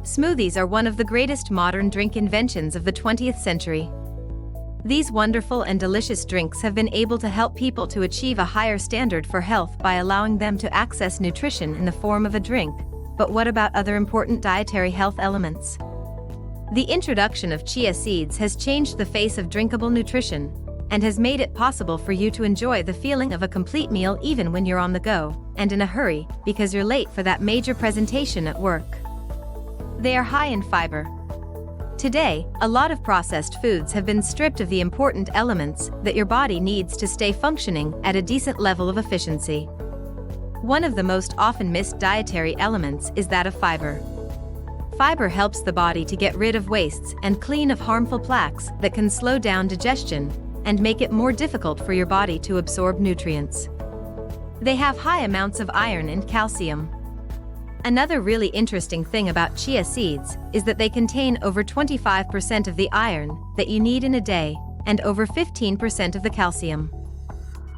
Smoothies are one of the greatest modern drink inventions of the 20th century. These wonderful and delicious drinks have been able to help people to achieve a higher standard for health by allowing them to access nutrition in the form of a drink. But what about other important dietary health elements? The introduction of chia seeds has changed the face of drinkable nutrition and has made it possible for you to enjoy the feeling of a complete meal even when you're on the go and in a hurry because you're late for that major presentation at work. They are high in fiber. Today, a lot of processed foods have been stripped of the important elements that your body needs to stay functioning at a decent level of efficiency. One of the most often missed dietary elements is that of fiber. Fiber helps the body to get rid of wastes and clean of harmful plaques that can slow down digestion and make it more difficult for your body to absorb nutrients. They have high amounts of iron and calcium. Another really interesting thing about chia seeds is that they contain over 25% of the iron that you need in a day and over 15% of the calcium.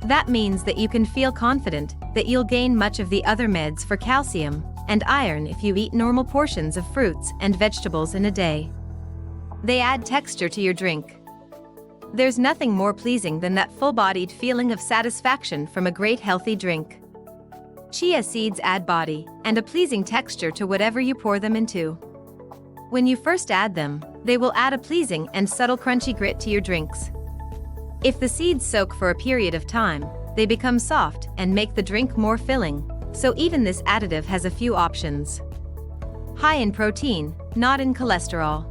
That means that you can feel confident that you'll gain much of the other meds for calcium and iron if you eat normal portions of fruits and vegetables in a day. They add texture to your drink. There's nothing more pleasing than that full-bodied feeling of satisfaction from a great healthy drink. Chia seeds add body and a pleasing texture to whatever you pour them into. When you first add them, they will add a pleasing and subtle crunchy grit to your drinks. If the seeds soak for a period of time, they become soft and make the drink more filling, so even this additive has a few options. High in protein, not in cholesterol.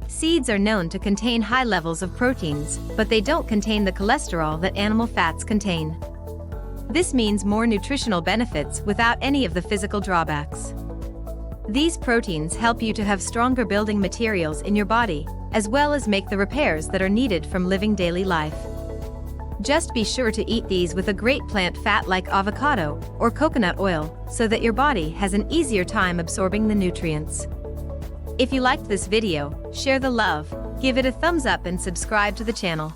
Seeds are known to contain high levels of proteins, but they don't contain the cholesterol that animal fats contain. This means more nutritional benefits without any of the physical drawbacks. These proteins help you to have stronger building materials in your body, as well as make the repairs that are needed from living daily life. Just be sure to eat these with a great plant fat like avocado or coconut oil so that your body has an easier time absorbing the nutrients. If you liked this video, share the love, give it a thumbs up and subscribe to the channel.